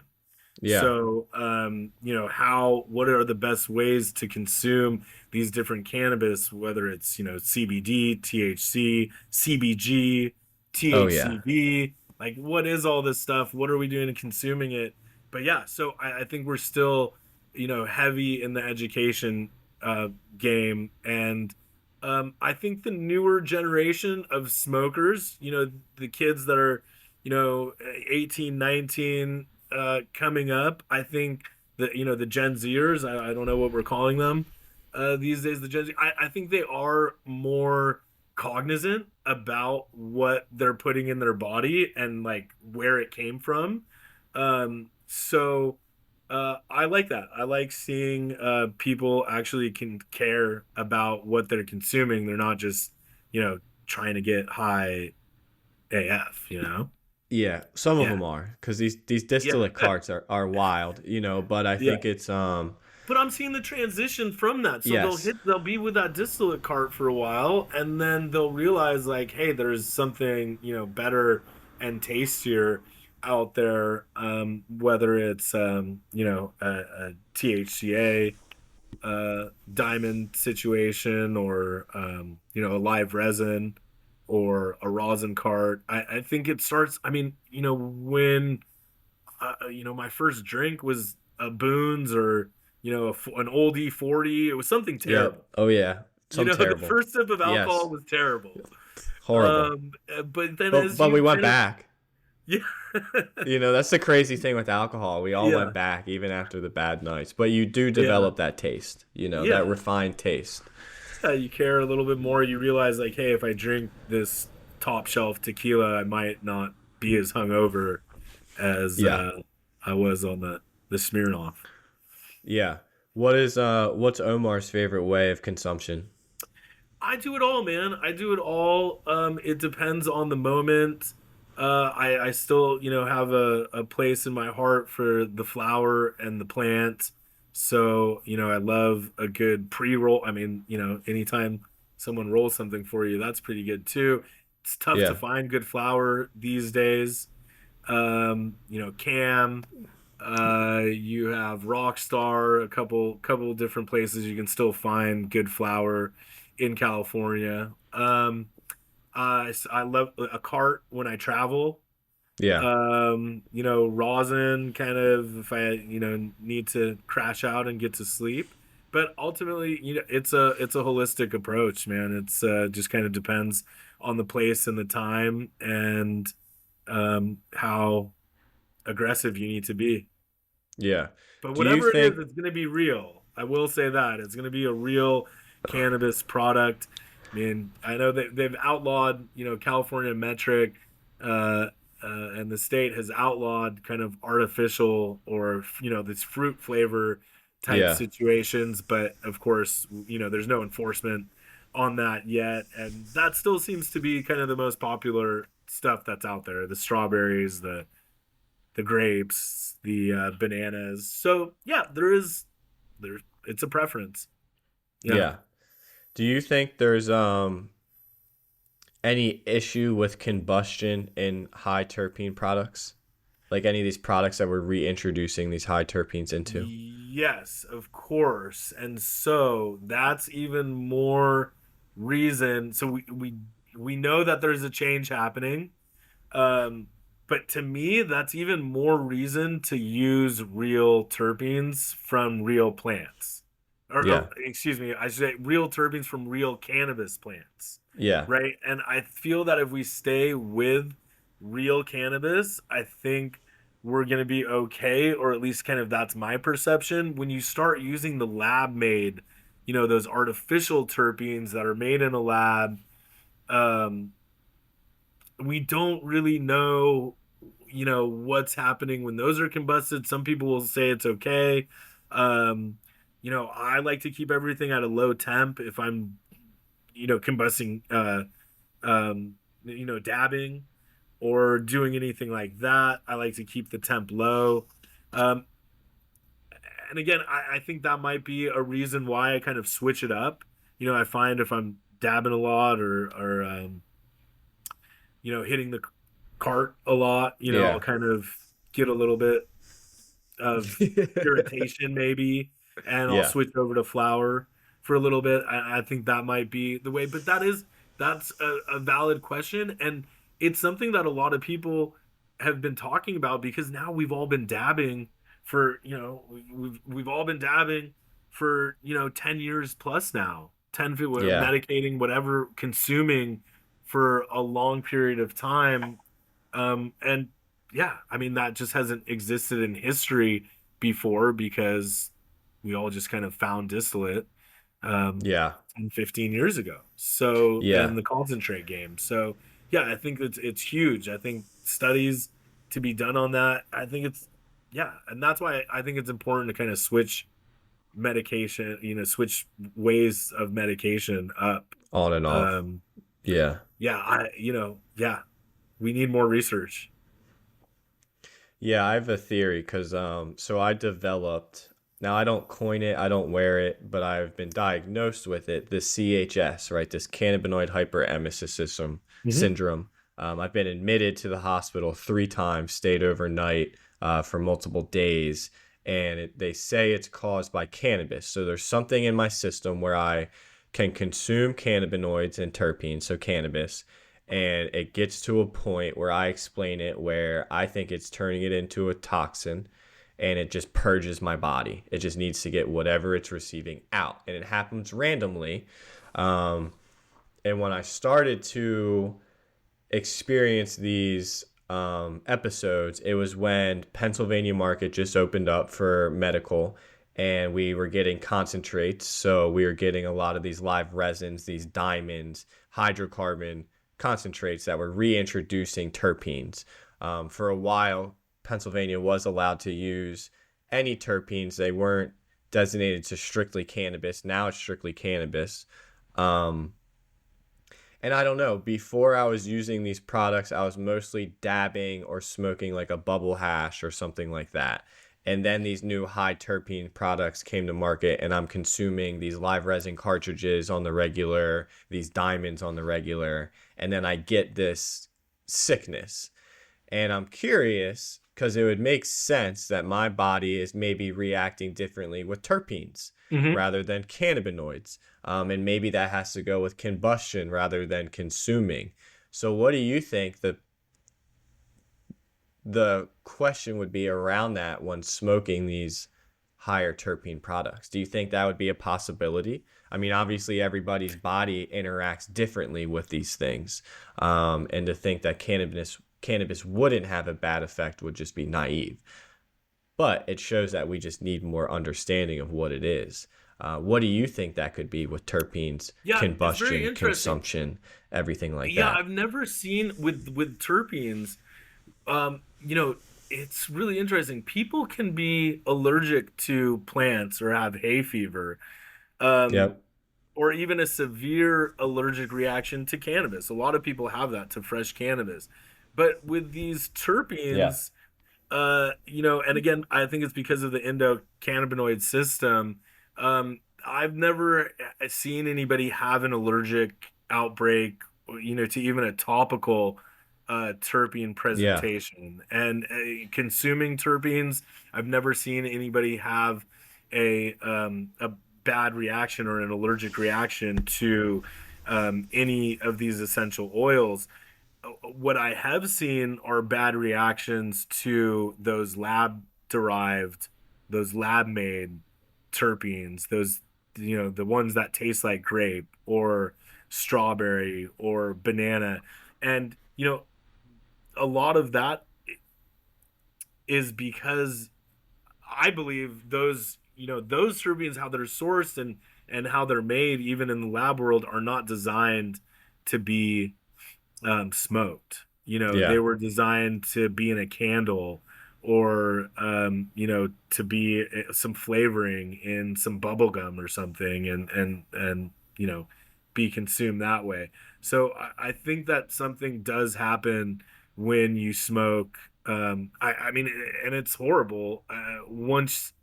Yeah. So, what are the best ways to consume these different cannabis, whether it's, CBD, THC, CBG, Oh yeah. THCV, like what is all this stuff? What are we doing in consuming it? But yeah, so I think we're still, heavy in the education game. And I think the newer generation of smokers, the kids that are, 18, 19, coming up, I think that, the Gen Zers, I don't know what we're calling them these days, the Gen Z, I think they are more cognizant about what they're putting in their body and like where it came from. So I like that. I like seeing people actually can care about what they're consuming. They're not just, trying to get high AF, Yeah, some of Yeah. them are because these Yeah. distillate carts are wild, but I Yeah. think it's But I'm seeing the transition from that. So yes, they'll be with that distillate cart for a while, and then they'll realize like, hey, there's something, better and tastier out there. Whether it's a THCA diamond situation, or a live resin, or a rosin cart. I think it starts. I mean, when my first drink was a Boone's, or an old E40. It was something yep, terrible. oh yeah, some The terrible, first sip of alcohol yes, was terrible. horrible. But then But as we you went kind of, back. yeah, That's the crazy thing with alcohol. We all yeah, went back even after the bad nights. But you do yeah, develop that taste, that yeah, refined taste. yeah, you care a little bit more. You realize like, hey, if I drink this top shelf tequila, I might not be as hungover as Yeah. I was on the Smirnoff. Yeah. What's Omar's favorite way of consumption? I do it all, man. I do it all. It depends on the moment. I still, have a place in my heart for the flower and the plant. So, I love a good pre-roll. I mean, anytime someone rolls something for you, that's pretty good too. It's tough to Yeah. find good flower these days. Cam, you have Rockstar, a couple different places you can still find good flower in California. I love a cart when I travel. Yeah. Rosin kind of if I, need to crash out and get to sleep. But ultimately, it's a holistic approach, man. It's just kind of depends on the place and the time, and how aggressive you need to be. Yeah. But Do you whatever it is, think it's going to be real. I will say that it's going to be a real cannabis product. I mean, I know that they've outlawed, California metric, uh, and the state has outlawed kind of artificial, or this fruit flavor type yeah. situations. But of course, there's no enforcement on that yet, and that still seems to be kind of the most popular stuff that's out there: the strawberries, the grapes, the bananas. So yeah, there. It's a preference. Yeah. Yeah. Do you think there's any issue with combustion in high terpene products? Like any of these products that we're reintroducing these high terpenes into? Yes, of course. And so that's even more reason. So we know that there's a change happening. Um, but to me, that's even more reason to use real terpenes from real plants. Or Yeah. excuse me, I should say real terpenes from real cannabis plants. Yeah. Right? And I feel that if we stay with real cannabis, I think we're going to be okay, or at least kind of that's my perception. When you start using the lab made, those artificial terpenes that are made in a lab, um, we don't really know what's happening when those are combusted. Some people will say it's okay. um I like to keep everything at a low temp if I'm combusting, um dabbing or doing anything like that. I like to keep the temp low. um and again, I think that might be a reason why I kind of switch it up. I find if I'm dabbing a lot, or hitting the cart a lot, I'll Yeah. kind of get a little bit of irritation maybe, and I'll Yeah. switch over to flour for a little bit. I think that might be the way, but that's a valid question, and it's something that a lot of people have been talking about, because now we've all been dabbing for we've all been dabbing for 10 years plus now, Yeah. medicating, whatever, consuming for a long period of time. And yeah, I mean, that just hasn't existed in history before because we all just kind of found distillate um, Yeah. 10, 15 years ago. So, Yeah. and the concentrate game. So, yeah, I think it's huge. I think studies to be done on that. I think it's, yeah. And that's why I think it's important to kind of switch medication, switch ways of medication up. On and off. Um, Yeah. yeah, yeah, we need more research. Yeah, I have a theory because so I developed, now I don't coin it, I don't wear it, but I've been diagnosed with it, this CHS, right? This cannabinoid hyperemesis Hmm. syndrome. I've been admitted to the hospital 3 times, stayed overnight for multiple days, and they say it's caused by cannabis. So there's something in my system where I can consume cannabinoids and terpenes, so cannabis, and it gets to a point where I explain it where I think it's turning it into a toxin and it just purges my body. It just needs to get whatever it's receiving out. And it happens randomly. Um, and when I started to experience these episodes, it was when Pennsylvania market just opened up for medical and we were getting concentrates. So we were getting a lot of these live resins, these diamonds, hydrocarbon concentrates that were reintroducing terpenes. For a while, Pennsylvania was allowed to use any terpenes. They weren't designated to strictly cannabis. Now it's strictly cannabis. Um, and I don't know, before I was using these products, I was mostly dabbing or smoking like a bubble hash or something like that. And then these new high terpene products came to market, and I'm consuming these live resin cartridges on the regular, these diamonds on the regular, and then I get this sickness. And I'm curious because it would make sense that my body is maybe reacting differently with terpenes Hmm. rather than cannabinoids. And maybe that has to go with combustion rather than consuming. So, what do you think the question would be around that when smoking these higher terpene products? Do you think that would be a possibility? I mean, obviously, everybody's body interacts differently with these things, and to think that cannabis wouldn't have a bad effect would just be naive. But it shows that we just need more understanding of what it is. What do you think that could be with terpenes, Yeah, it's very combustion, interesting. consumption, everything like Yeah, that? I've never seen with terpenes. You know, it's really interesting. People can be allergic to plants or have hay fever, um, Yep. or even a severe allergic reaction to cannabis. A lot of people have that to fresh cannabis. But with these Yeah. terpenes, and again, I think it's because of the endocannabinoid system. I've never seen anybody have an allergic outbreak, to even a topical terpene Yeah. presentation. And consuming terpenes, I've never seen anybody have a bad reaction or an allergic reaction to any of these essential oils. What I have seen are bad reactions to those lab derived, those lab made terpenes, those, the ones that taste like grape or strawberry or banana. And, a lot of that is because I believe those terpenes, how they're sourced and how they're made, even in the lab world, are not designed to be smoked. They Yeah. were designed to be in a candle or, to be some flavoring in some bubble gum or something and, be consumed that way. So I think that something does happen when you smoke. I mean, and it's horrible. Once,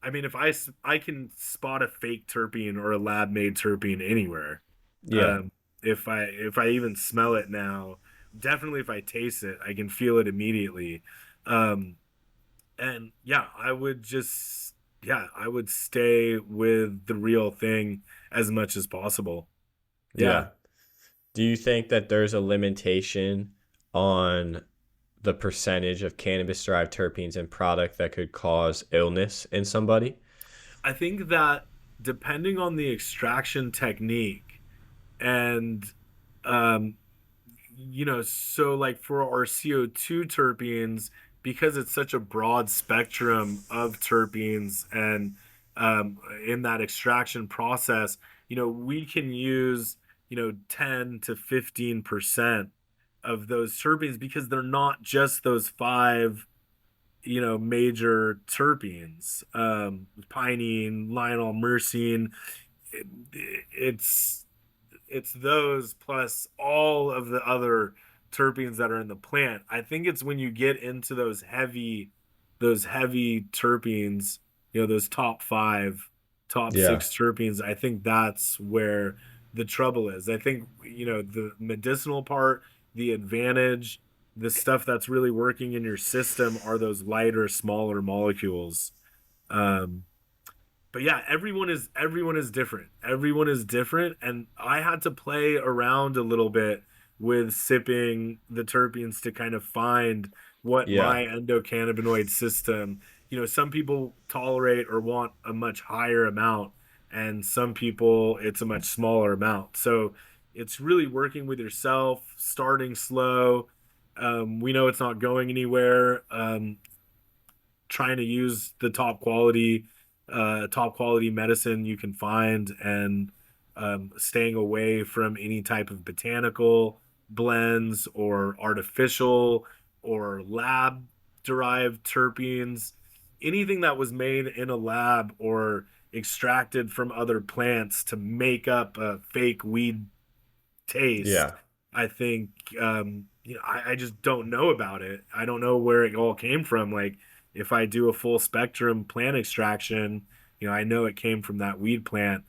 I mean, if I can spot a fake terpene or a lab made terpene anywhere. Yeah. Um, if I even smell it now, definitely if I taste it, I can feel it immediately. Um, and yeah, I would stay with the real thing as much as possible. Yeah. Yeah. Do you think that there's a limitation on the percentage of cannabis derived terpenes in product that could cause illness in somebody? I think that. depending on the extraction technique and um, so like for our CO2 terpenes, because it's such a broad spectrum of terpenes and in that extraction process, we can use, 10 to 15% of those terpenes because they're not just those five, major terpenes, pinene, linol, myrcene. It, it's it's those plus all of the other terpenes that are in the plant. I think it's when you get into those heavy terpenes, those top five, top Yeah. six terpenes. I think that's where the trouble is. I think, the medicinal part, the advantage, the stuff that's really working in your system are those lighter, smaller molecules. Um, but yeah, everyone is different. Everyone is different, and I had to play around a little bit with sipping the terpenes to kind of find what Yeah. my endocannabinoid system. Some people tolerate or want a much higher amount, and some people it's a much smaller amount. So it's really working with yourself, starting slow. We know it's not going anywhere. Trying to use the top quality medicine you can find, and staying away from any type of botanical blends or artificial or lab derived terpenes. Anything that was made in a lab or extracted from other plants to make up a fake weed taste. Yeah. I think I just don't know about it. I don't know where it all came from. Like if I do a full spectrum plant extraction, I know it came from that weed plant,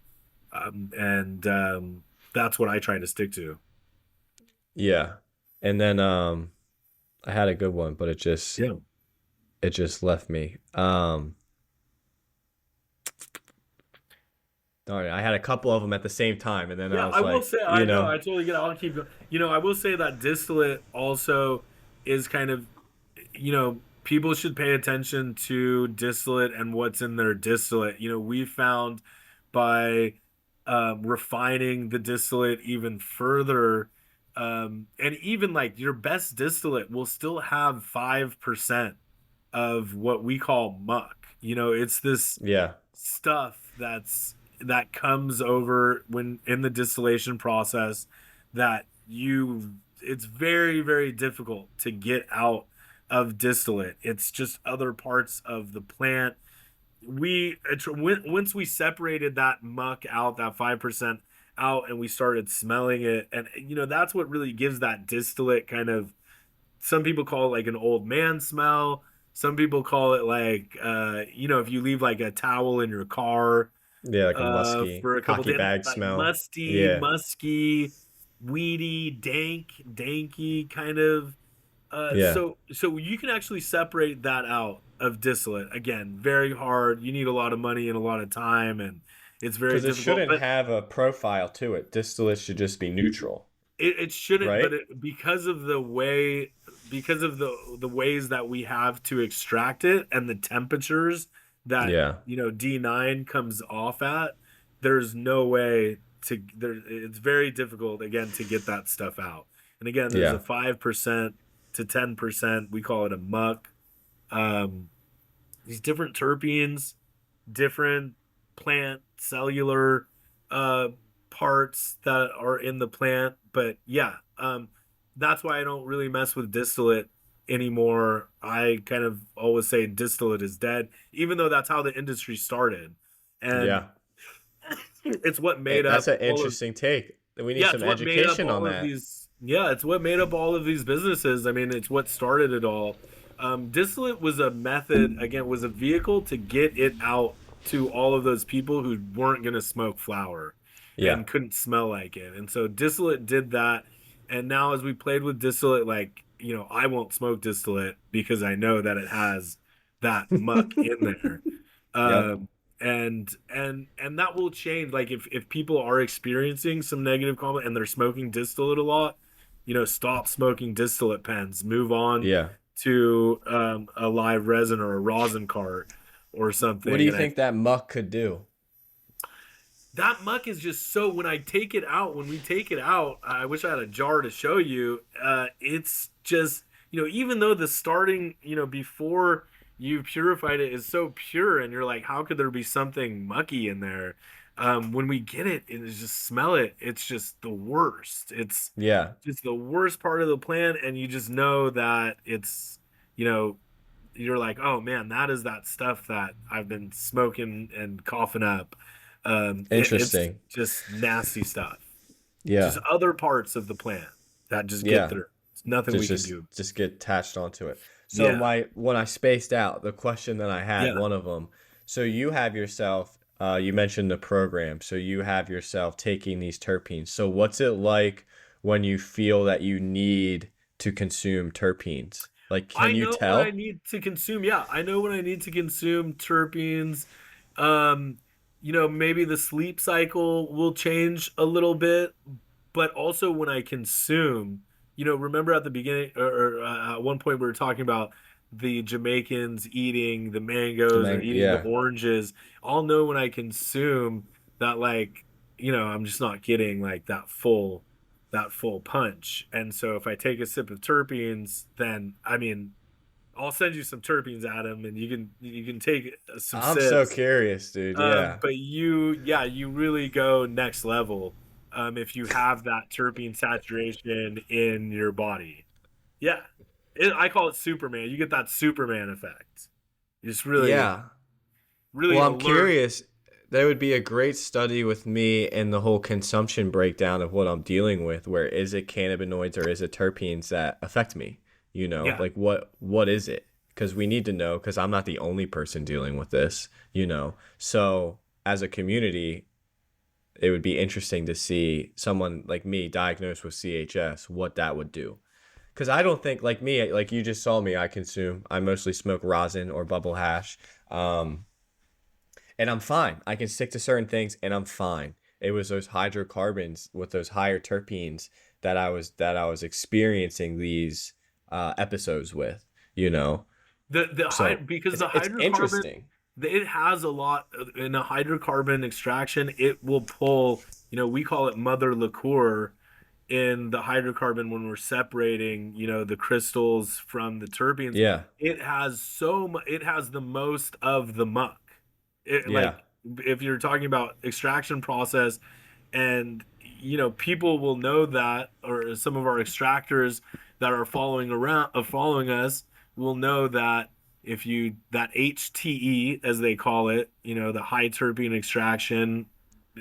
and that's what I try to stick to. Yeah. And then I had a good one, but Yeah, it just left me. Darn it, I had a couple of them at the same time, and then I yeah. was I will like, say I know. I totally get it. I'll keep going. I will say that distillate also is kind of people should pay attention to distillate and what's in their distillate. We found by refining the distillate even further, and even like your best distillate will still have 5% of what we call muck. It's this yeah, stuff that comes over when in the distillation process that it's very, very difficult to get out of distillate. It's just other parts of the plant. Once we separated that muck out, that 5% out, and we started smelling it, and that's what really gives that distillate kind of, some people call it like an old man smell. Some people call it like if you leave like a towel in your car yeah, like a musky for a couple hockey days, bag like smell. musty, Yeah, musky, weedy, danky kind of. yeah, So you can actually separate that out of distillate. Again, very hard. You need a lot of money and a lot of time, and it's very because it difficult. shouldn't But have a profile to it. Distillate should just be neutral, it shouldn't, but right? because of the ways that we have to extract it and the temperatures that Yeah, D9 comes off at, there's no way it's very difficult again to get that stuff out. And again, there's a yeah. 5% to 10%, we call it a muck. um these different terpenes, different plant cellular uh parts that are in the plant. But yeah, that's why I don't really mess with distillate anymore. I kind of always say distillate is dead, even though that's how the industry started. And Yeah. it's what made That's up an all of interesting take. We need yeah, some it's what made up education on all of that. these. Yeah, it's what made up all of these businesses. I mean, it's what started it all. Distillate was a method, again, was a vehicle to get it out to all of those people who weren't going to smoke flower Yeah. and couldn't smell like it. And so distillate did that. And now, as we played with distillate, like, I won't smoke distillate because I know that it has that muck in there. Yep. Um, and that will change. Like if people are experiencing some negative comment and they're smoking distillate a lot, stop smoking distillate pens, move on Yeah. to a live resin or a rosin cart or What do something. you And think that muck could do? that muck is just so, when I take it out, when we take it out, I wish I had a jar to show you. It's just, even though the starting, before you purified it is so pure, and you're like, how could there be something mucky in there? When we get it and just smell it, it's just the worst. It's Yeah. just the worst part of the plant, and you just know that it's, you know, you're like, oh man, that is that stuff that I've been smoking and coughing up. It's Interesting. just nasty stuff. Just Yeah. other parts of the plant that just get Yeah. through. It's nothing we Just can just do. just get attached onto it. So Yeah, my when I spaced out, the question that I had, yeah. one of them. So you have yourself, you mentioned the program. So you have yourself taking these terpenes. So what's it like when you feel that you need to consume terpenes? Like, I can you know when I tell? need to consume. Yeah, I know when I need to consume terpenes. Um, maybe the sleep cycle will change a little bit, but also when I consume, remember at the beginning, or at one point we were talking about the Jamaicans eating the The mangoes or man, eating the yeah. oranges. I'll know when I consume that, like, I'm just not getting like that full punch. And so if I take a sip of terpenes, then I mean, I'll send you some terpenes, Adam, and you can take some I'm so sips. curious, dude. Yeah. But you really go next level if you have that terpene saturation in your body. Yeah, I call it Superman. You get that Superman effect. It's really, Yeah. really Well, I'm alert. curious. There would be a great study with me and the whole consumption breakdown of what I'm dealing with. Where is it cannabinoids or is it terpenes that affect me? Yeah, Like what is it? Because we need to know. Because I'm not the only person dealing with this. So as a community, it would be interesting to see someone like me diagnosed with CHS, what that would do. Because I don't think like me, like you just saw me, I mostly smoke rosin or bubble hash. And I'm fine. I can stick to certain things and I'm fine. It was those hydrocarbons with those higher terpenes that I was experiencing these episodes with, you know. So because the it's hydrocarbon, interesting. it has a lot in a hydrocarbon extraction. It will pull. We call it mother liqueur in the hydrocarbon when we're separating, the crystals from the terpenes. Yeah, It has it has the most of the muck. yeah, Like, if you're talking about extraction process, and people will know that, or some of our extractors that are following us will know that if you that HTE, as they call it, the high terpene extraction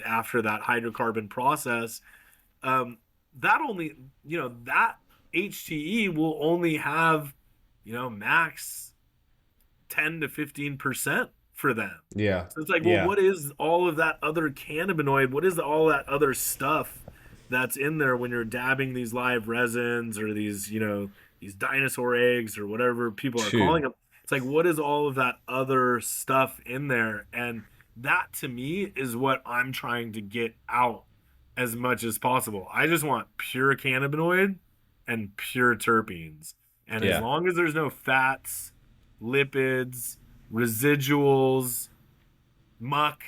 after that hydrocarbon process, um, that only, that HTE will only have, max 10 to 15% for them. yeah, So it's like, well, yeah. what is all of that other cannabinoid? What is all that other stuff that's in there when you're dabbing these live resins, or these dinosaur eggs, or whatever people are calling Two. them? It's like, what is all of that other stuff in there? And that to me is what I'm trying to get out as much as possible. I just want pure cannabinoid and pure terpenes. And as Yeah, long as there's no fats, lipids, residuals, muck,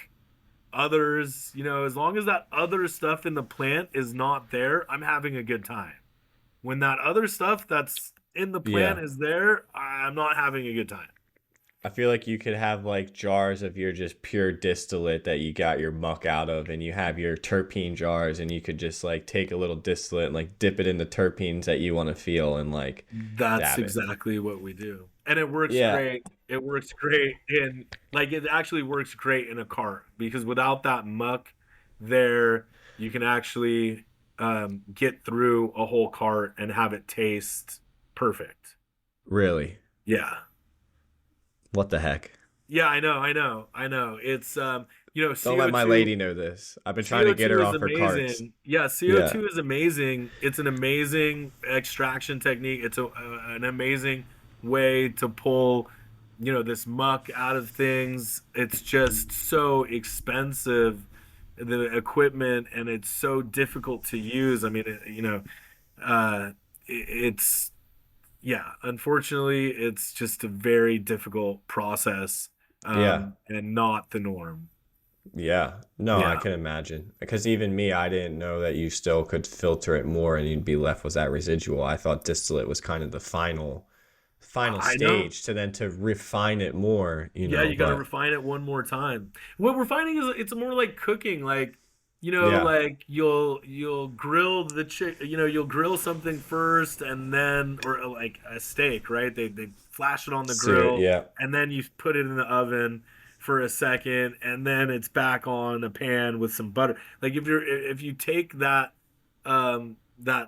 others, as long as that other stuff in the plant is not there, I'm having a good time. When that other stuff that's in the plant yeah. is there, I'm not having a good time. I feel like you could have like jars of your just pure distillate that you got your muck out of, and you have your terpene jars, and you could just like take a little distillate and like dip it in the terpenes that you want to feel and like That's dab it. exactly what we do. And it works Yeah, great. It works great in, like, it actually works great in a cart, because without that muck there, you can actually get through a whole cart and have it taste perfect. really. Yeah. What the heck? Yeah, I know. It's Don't let my CO2. lady know this. I've been trying to get CO2 her is off her carts. amazing. Yeah, Yeah, CO2 is amazing. It's an amazing extraction technique. It's an amazing way to pull, this muck out of things. It's just so expensive, the equipment, and it's so difficult to use. I mean, it's, yeah, unfortunately, it's just a very difficult process, yeah. and not the norm. Yeah. No, I Yeah. can imagine. Because even me, I didn't know that you still could filter it more and you'd be left with that residual. I thought distillate was kind of the final I know. stage to then to refine it more, Yeah, you got to but refine it one more time. What we're finding is it's more like cooking. Like, yeah. like you'll grill the chick. You'll grill something first, and then or like a steak, right? They flash it on the Sear it, grill, yeah. and then you put it in the oven for a second, and then it's back on a pan with some butter. Like if you take that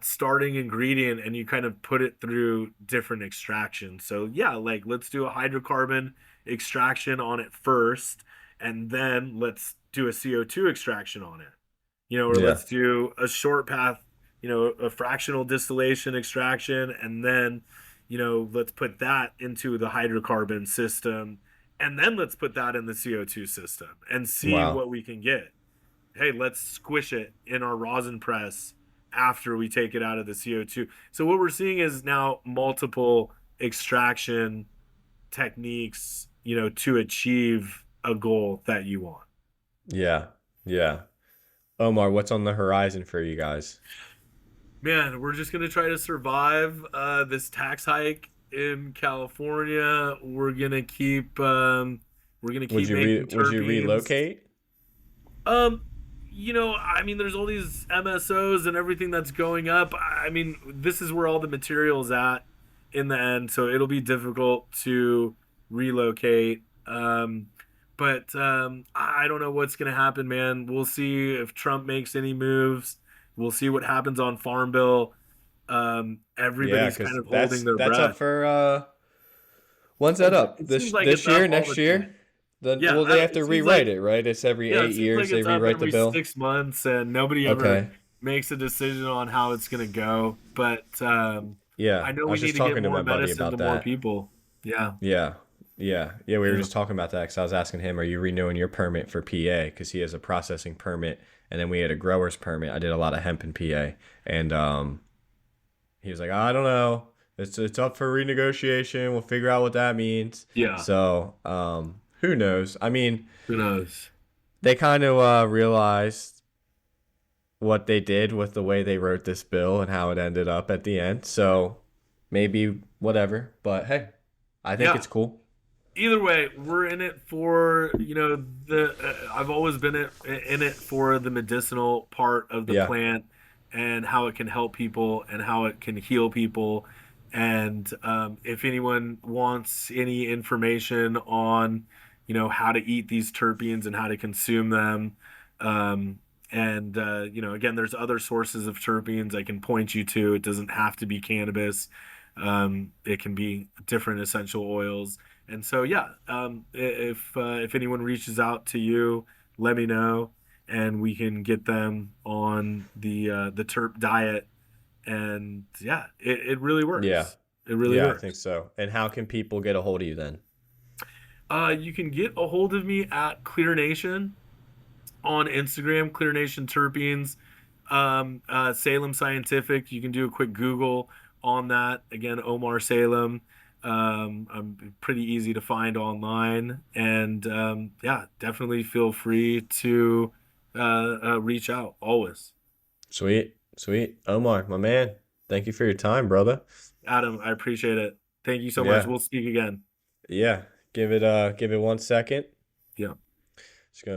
starting ingredient and you kind of put it through different extractions. So yeah, like let's do a hydrocarbon extraction on it first, and then let's do a CO2 extraction on it. Or Yeah. let's do a short path, a fractional distillation extraction, and then, let's put that into the hydrocarbon system, and then let's put that in the CO2 system and see Wow. what we can get. Hey, let's squish it in our rosin press after we take it out of the CO2. So what we're seeing is now multiple extraction techniques, to achieve a goal that you want. Yeah. Yeah. Omar, what's on the horizon for you guys? Man, we're just gonna try to survive this tax hike in California. We're gonna keep making Would you terpenes. relocate? Um, I mean, there's all these MSOs and everything that's going up. I mean, this is where all the material's at in the end, so it'll be difficult to relocate. But I don't know what's going to happen, man. We'll see if Trump makes any moves. We'll see what happens on Farm Bill. Yeah, Everybody's kind cuz of holding their that's up breath. for when's that up? It seems like it's This year, up all next the time. year? Then Yeah, well they have it to seems rewrite like it, right? It's every Yeah, it 8 seems like years they it's up rewrite the every bill. 6 months, and nobody ever Okay. makes a decision on how it's going to go. But Yeah, I know I we was need just to get talking to more my buddy medicine to about more that. people. Yeah, Yeah. Yeah. Yeah, we were yeah, just talking about that because I was asking him, are you renewing your permit for PA? Because he has a processing permit and then we had a grower's permit. I did a lot of hemp in PA. And he was like, I don't know. It's up for renegotiation. We'll figure out what that means. yeah. So who knows? I mean, Who knows? they kind of realized what they did with the way they wrote this bill and how it ended up at the end. So maybe whatever. But hey, I think Yeah. it's cool. Either way, we're in it for the. I've always been in it for the medicinal part of the Yeah. plant and how it can help people and how it can heal people. And if anyone wants any information on, how to eat these terpenes and how to consume them, and again, there's other sources of terpenes I can point you to. It doesn't have to be cannabis. It can be different essential oils. And so, yeah, if anyone reaches out to you, let me know, and we can get them on the terp diet. And yeah, it really Yeah. works. It really Yeah, I think works. so. And how can people get a hold of you then? You can get a hold of me at Clear Nation on Instagram, Clear Nation Terpenes, Salem Scientific. You can do a quick Google on that. Again, Omar Salem. I'm pretty easy to find online, and yeah, definitely feel free to reach out always. Sweet. Sweet. Omar, my man. Thank you for your time, brother. Adam, I appreciate it. Thank you so much. Yeah. We'll speak again. Yeah. Give it 1 second. Yeah.